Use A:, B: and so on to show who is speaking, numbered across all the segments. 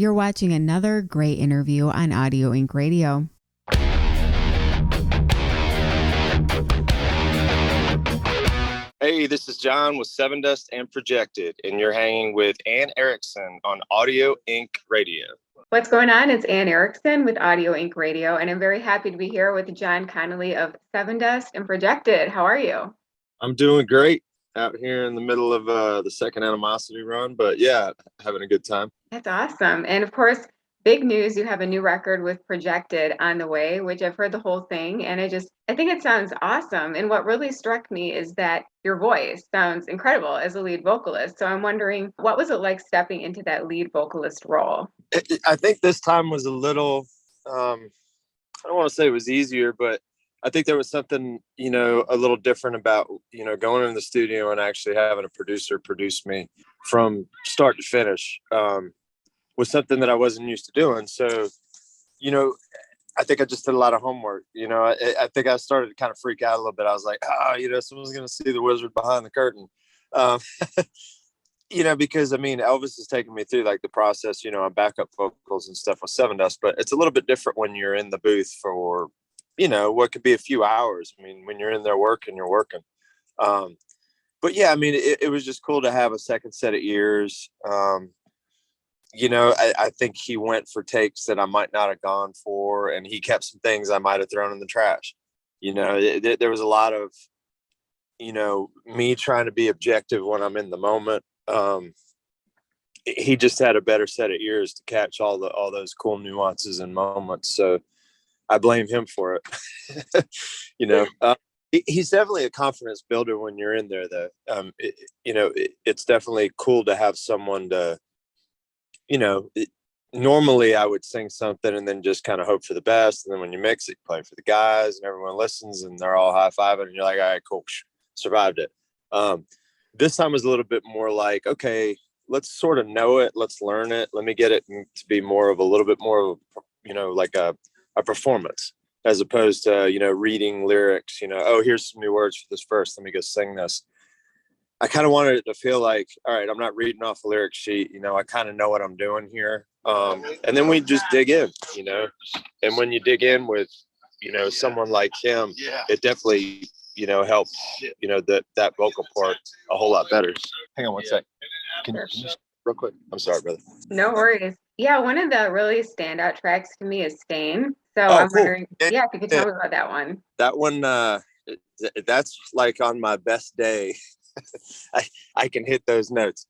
A: You're watching another great interview on Audio Inc. Radio.
B: Hey, this is John with Sevendust and Projected, and you're hanging with Anne Erickson on Audio Inc. Radio.
C: What's going on? It's Anne Erickson with Audio Inc. Radio, and I'm very happy to be here with John Connolly of Sevendust and Projected. How are you?
B: I'm doing great out here in the middle of the second Animosity run, but yeah, having a good time.
C: That's awesome. And of course, big news, you have a new record with Projected on the way, which I've heard the whole thing, and I think it sounds awesome. And what really struck me is that your voice sounds incredible as a lead vocalist. So I'm wondering, what was it like stepping into that lead vocalist role?
B: I think this time was a little, I don't want to say it was easier, but I think there was something, a little different about, going in the studio and actually having a producer produce me from start to finish was something that I wasn't used to doing. So, I think I just did a lot of homework. I think I started to kind of freak out a little bit. I was like, someone's going to see the wizard behind the curtain. Because Elvis has taken me through like the process, on backup vocals and stuff with Sevendust, but it's a little bit different when you're in the booth for, what could be a few hours. When you're in there working, you're working. But yeah, it was just cool to have a second set of ears. I think he went for takes that I might not have gone for, and he kept some things I might have thrown in the trash. There was a lot of, me trying to be objective when I'm in the moment. He just had a better set of ears to catch all those cool nuances and moments. So I blame him for it. He's definitely a confidence builder when you're in there, though. It's definitely cool to have someone to, normally I would sing something and then just kind of hope for the best. And then when you mix it, you play for the guys and everyone listens and they're all high-fiving and you're like, all right, cool, survived it. This time was a little bit more like, okay, let's sort of know it. Let's learn it. Let me get it to be a little bit more of, like a performance as opposed to, reading lyrics, here's some new words for this verse. Let me go sing this. I kind of wanted it to feel like, all right, I'm not reading off a lyric sheet. I kind of know what I'm doing here. And then we just dig in, and when you dig in with, someone like him, it definitely, helps, that vocal part a whole lot better. Hang on one sec. Can you real quick? I'm sorry, brother.
C: No worries. Yeah, one of the really standout tracks to me is Stain. So I'm wondering, if you could tell me about that one.
B: That one, that's like on my best day. I can hit those notes.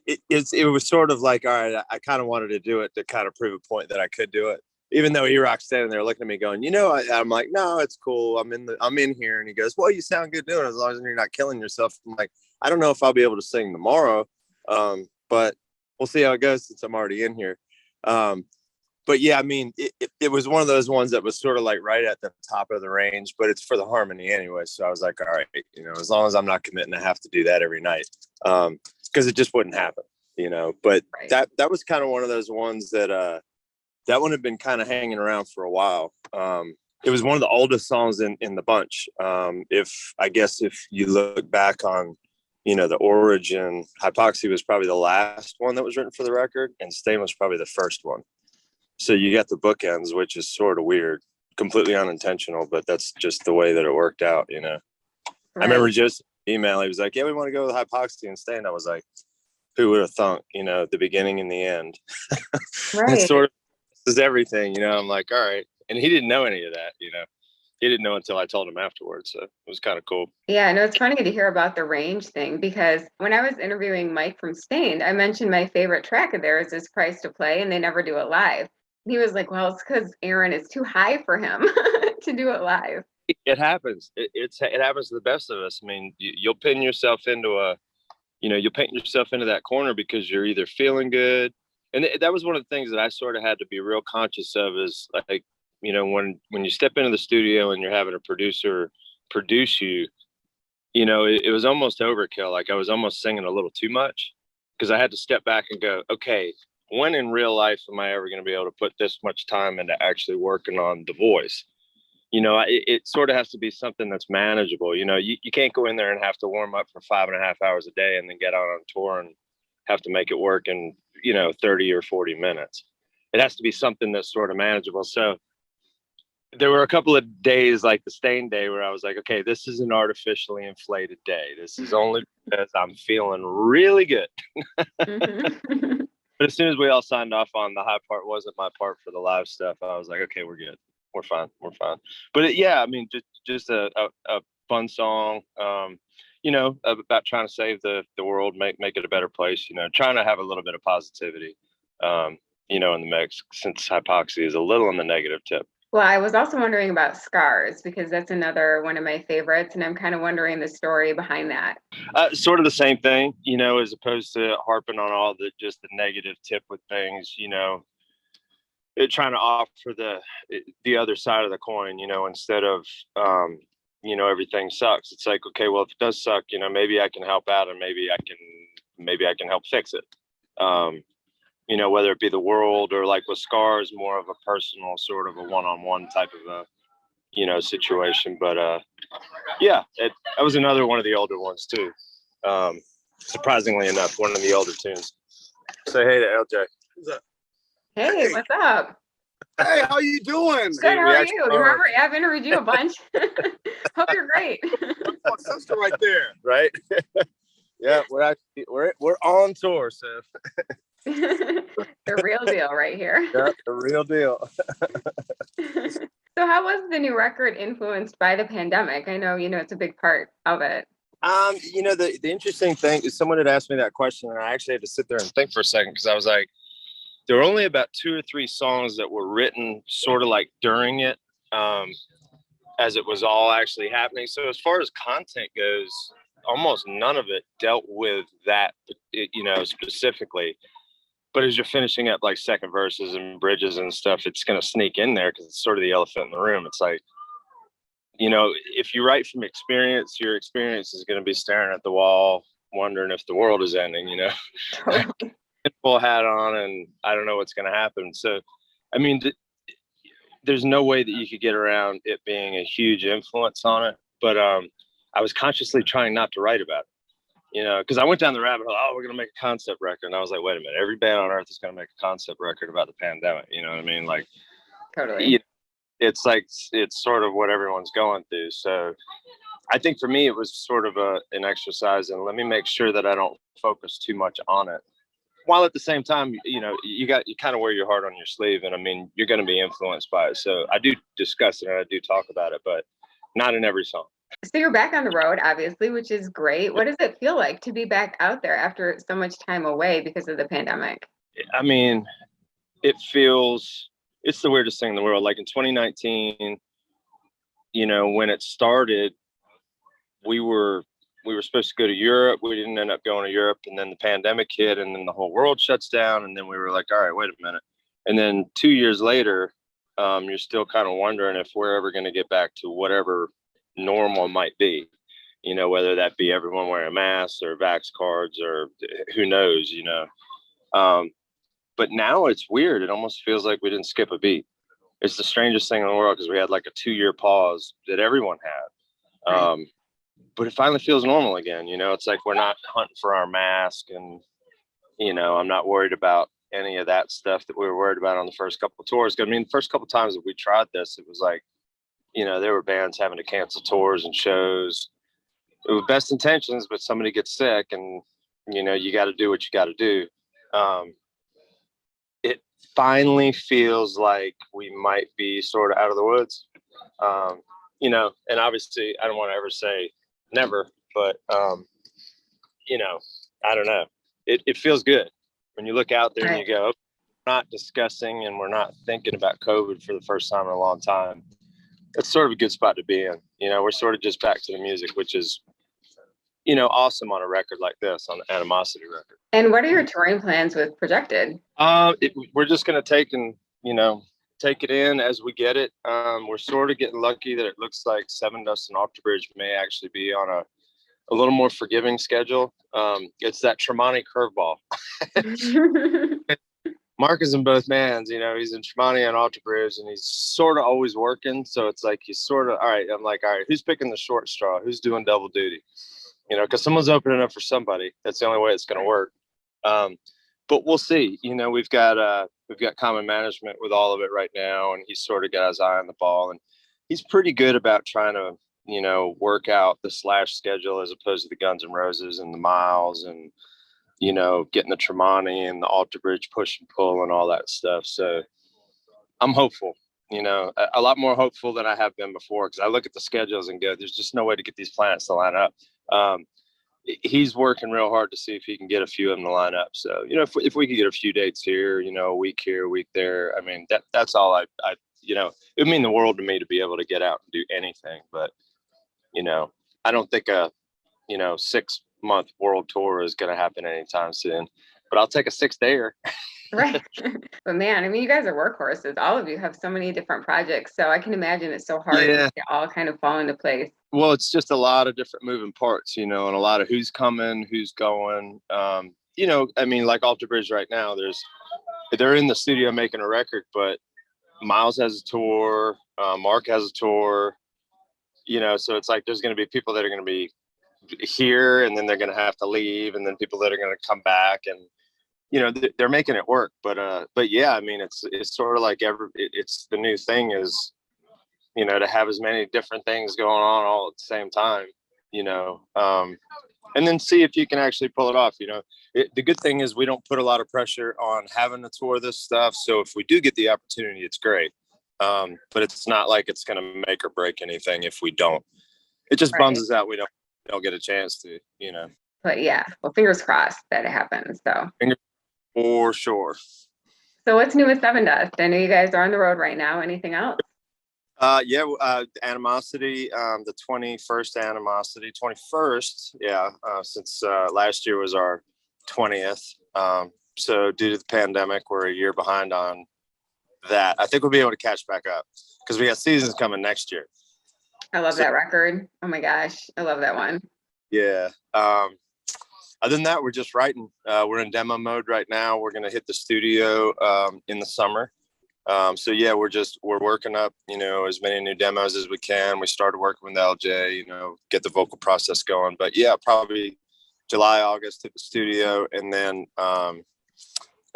B: It was sort of like, all right, I kind of wanted to do it to kind of prove a point that I could do it. Even though E-Rock's standing there looking at me going, I'm like, no, it's cool. I'm in here. And he goes, well, you sound good doing it as long as you're not killing yourself. I'm like, I don't know if I'll be able to sing tomorrow. But we'll see how it goes since I'm already in here. But yeah, it was one of those ones that was sort of like right at the top of the range, but it's for the harmony anyway. So I was like, all right, as long as I'm not committing to have to do that every night, because it just wouldn't happen, but right. That was kind of one of those ones that one had been kind of hanging around for a while. It was one of the oldest songs in the bunch. If you look back on, the origin, Hypoxia was probably the last one that was written for the record, and Stain was probably the first one. So you got the bookends, which is sort of weird, completely unintentional, but that's just the way that it worked out, Right. I remember just email, he was like, yeah, we want to go with Hypoxia and Stain. I was like, who would have thunk, the beginning and the end.
C: Right.
B: It's sort of, this is everything, I'm like, all right. And he didn't know any of that, He didn't know until I told him afterwards. So it was kind of cool.
C: Yeah, no, it's funny to hear about the range thing, because when I was interviewing Mike from Stained, I mentioned my favorite track of theirs is Price to Play, and they never do it live. He was like, well, it's because Aaron is too high for him to do it live.
B: It happens. It happens to the best of us. You'll pin yourself into you'll paint yourself into that corner because you're either feeling good. And that was one of the things that I sort of had to be real conscious of is like, when you step into the studio and you're having a producer produce you, it was almost overkill. Like I was almost singing a little too much because I had to step back and go, okay, when in real life am I ever going to be able to put this much time into actually working on the voice? It sort of has to be something that's manageable. You can't go in there and have to warm up for 5.5 hours a day and then get out on tour and have to make it work in, 30 or 40 minutes. It has to be something that's sort of manageable. So there were a couple of days, like the Stain day, where I was like, okay, this is an artificially inflated day. This is only because I'm feeling really good.
C: Mm-hmm.
B: But as soon as we all signed off on the high part wasn't my part for the live stuff, I was like, okay, we're good. We're fine. But I mean, just a fun song, about trying to save the world, make it a better place, trying to have a little bit of positivity, in the mix, since hypoxia is a little on the negative tip.
C: Well, I was also wondering about Scars, because that's another one of my favorites, and I'm kind of wondering the story behind that.
B: Sort of the same thing, as opposed to harping on all just the negative tip with things, trying to offer the other side of the coin, instead of, everything sucks. It's like, okay, well, if it does suck, maybe I can help out, and maybe I can help fix it. Whether it be the world, or like with Scars, more of a personal sort of a one-on-one type of a, situation. But that was another one of the older ones too. Surprisingly enough, one of the older tunes. Say hey to LJ.
D: What's up?
C: Hey, what's up?
D: Hey, how you doing?
C: Good, how are you? Remember, I've interviewed you a bunch. Hope you're great.
D: My sister right there.
B: Right? Yeah, we're on tour, Seth.
C: The real deal right here.
B: Yeah, the real deal.
C: So how was the new record influenced by the pandemic? I know, it's a big part of it.
B: The interesting thing is, someone had asked me that question, and I actually had to sit there and think for a second, because I was like, there were only about 2 or 3 songs that were written sort of like during it, as it was all actually happening. So as far as content goes, almost none of it dealt with that, specifically. But as you're finishing up like second verses and bridges and stuff, it's going to sneak in there, because it's sort of the elephant in the room. It's like, if you write from experience, your experience is going to be staring at the wall, wondering if the world is ending,
C: Totally.
B: Full hat on, and I don't know what's going to happen. So, I mean, there's no way that you could get around it being a huge influence on it. But I was consciously trying not to write about it, because I went down the rabbit hole. Oh, we're going to make a concept record. And I was like, wait a minute, every band on earth is going to make a concept record about the pandemic. You know what I mean? Like,
C: Totally.
B: It's like, it's sort of what everyone's going through. So I think for me, it was sort of an exercise, and let me make sure that I don't focus too much on it, while at the same time, you kind of wear your heart on your sleeve. And I mean, you're going to be influenced by it. So I do discuss it, and I do talk about it, but not in every song.
C: So you're back on the road, obviously, which is great. What does it feel like to be back out there after so much time away because of the pandemic?
B: I mean, it's the weirdest thing in the world. Like in 2019, when it started, we were supposed to go to Europe. We didn't end up going to Europe, and then the pandemic hit, and then the whole world shuts down. And then we were like, all right, wait a minute. And then 2 years later, you're still kind of wondering if we're ever going to get back to whatever normal might be, whether that be everyone wearing masks or vax cards, or who knows, but now it's weird. It almost feels like we didn't skip a beat. It's the strangest thing in the world, because we had like a 2-year pause that everyone had.
C: Right.
B: But it finally feels normal again. It's like we're not hunting for our mask, and, I'm not worried about any of that stuff that we were worried about on the first couple of tours. I mean, the first couple of times that we tried this, it was like, there were bands having to cancel tours and shows. It was best intentions, but somebody gets sick, and, you got to do what you got to do. It finally feels like we might be sort of out of the woods, and obviously I don't want to ever say never, but, I don't know. It feels good when you look out there, right, and you go, we're not discussing and we're not thinking about COVID for the first time in a long time. It's sort of a good spot to be in. We're sort of just back to the music, which is, awesome on a record like this, on the Animosity record.
C: And what are your touring plans with Projected?
B: We're just going to take it in as we get it. We're sort of getting lucky that it looks like Sevendust and Alter Bridge may actually be on a little more forgiving schedule. It's that Tremonti curveball. Mark is in both bands, he's in Tremonti and Alter Bridge, and he's sort of always working. So it's like, he's sort of, all right, I'm like, all right, who's picking the short straw? Who's doing double duty? Because someone's opening up for somebody. That's the only way it's going to work. But we'll see. You know, we've got common management with all of it right now, and he's sort of got his eye on the ball, and he's pretty good about trying to, you know, work out the Slash schedule as opposed to the Guns N' Roses and the Miles, and, you know, getting the Tremonti and the Alter Bridge push and pull and all that stuff. So I'm hopeful, you know, a lot more hopeful than I have been before, because I look at the schedules and go, there's just no way to get these planets to line up. He's working real hard to see if he can get a few of them to line up. So, you know, if we could get a few dates here, you know, a week here, a week there, I mean, that's all I you know, it would mean the world to me to be able to get out and do anything. But, you know, I don't think a, you know, 6-month world tour is going to happen anytime soon, but I'll take a 6-dayer.
C: Right. But man, I mean, you guys are workhorses. All of you have so many different projects. So I can imagine it's so hard to all kind of fall into place. Well,
B: it's just a lot of different moving parts, you know, and a lot of who's coming, who's going. You know, I mean, like Alter Bridge right now, they're in the studio making a record, but Miles has a tour, Mark has a tour, you know, so it's like there's going to be people that are going to be here and then they're going to have to leave, and then people that are going to come back, and you know, they're making it work. But yeah, I mean, it's sort of like it's the new thing is, you know, to have as many different things going on all at the same time, you know, and then see if you can actually pull it off. You know, the good thing is we don't put a lot of pressure on having to tour this stuff. So if we do get the opportunity, it's great. But it's not like it's going to make or break anything if we don't. It just bums us out. We don't get a chance to, you know.
C: But yeah, well, fingers crossed that it happens. So
B: for sure.
C: So what's new with Sevendust? I know you guys are on the road right now. Anything else?
B: Animosity, the 21st Animosity, 21st. Yeah. Since last year was our 20th. So due to the pandemic, we're a year behind on that. I think we'll be able to catch back up because we got seasons coming next year.
C: I love that record. Oh my gosh. I love that one.
B: Yeah. Other than that, we're just writing. We're in demo mode right now. We're going to hit the studio in the summer. So yeah, we're working up, you know, as many new demos as we can. We started working with LJ, you know, get the vocal process going. But yeah, probably July, August hit the studio, and then I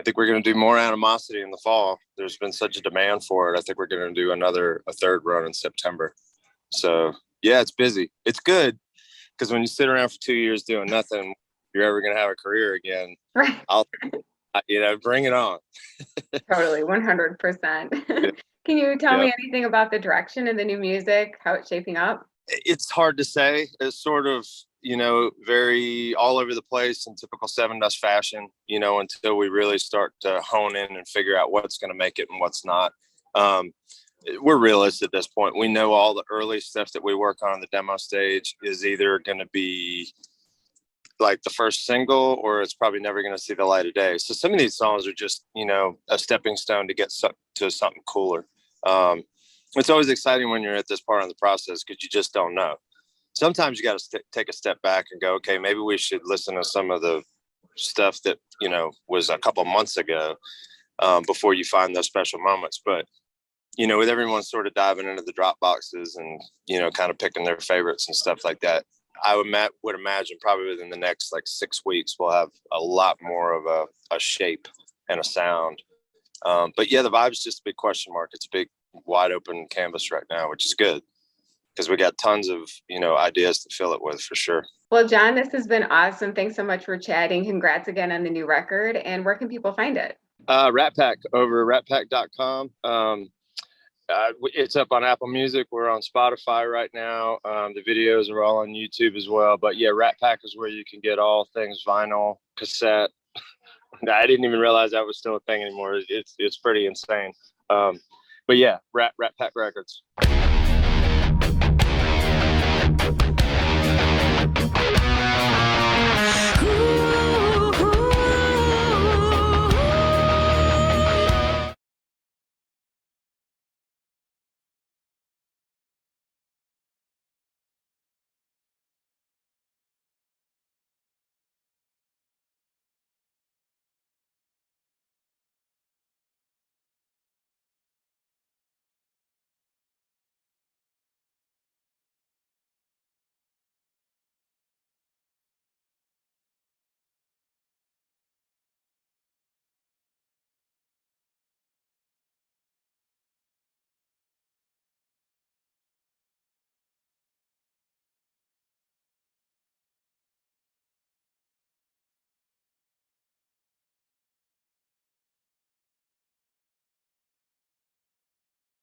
B: think we're going to do more Animosity in the fall. There's been such a demand for it. I think we're going to do a third run in September. So yeah, it's busy. It's good because when you sit around for 2 years doing nothing, you're ever going to have a career again.
C: Right.
B: You know, bring it on.
C: Totally, 100%.
B: Yeah.
C: Can you tell me anything about the direction of the new music, how it's shaping up?
B: It's hard to say. It's sort of, you know, very all over the place in typical Sevendust fashion, you know, until we really start to hone in and figure out what's going to make it and what's not. We're realists at this point. We know all the early stuff that we work on the demo stage is either going to be like the first single, or it's probably never going to see the light of day. So some of these songs are just, you know, a stepping stone to get to something cooler. It's always exciting when you're at this part of the process because you just don't know. Sometimes you got to take a step back and go, okay, maybe we should listen to some of the stuff that, you know, was a couple months ago before you find those special moments. But, you know, with everyone sort of diving into the drop boxes and, you know, kind of picking their favorites and stuff like that, I would imagine probably within the next like 6 weeks, we'll have a lot more of a shape and a sound. But yeah, the vibe's just a big question mark. It's a big wide open canvas right now, which is good because we got tons of, you know, ideas to fill it with for sure.
C: Well, John, this has been awesome. Thanks so much for chatting. Congrats again on the new record. And where can people find it?
B: Rat Pack over ratpack.com. It's up on Apple Music. We're on Spotify right now. The videos are all on YouTube as well. But yeah, Rat Pack is where you can get all things vinyl, cassette. I didn't even realize that was still a thing anymore. It's pretty insane. But yeah, Rat Pack Records.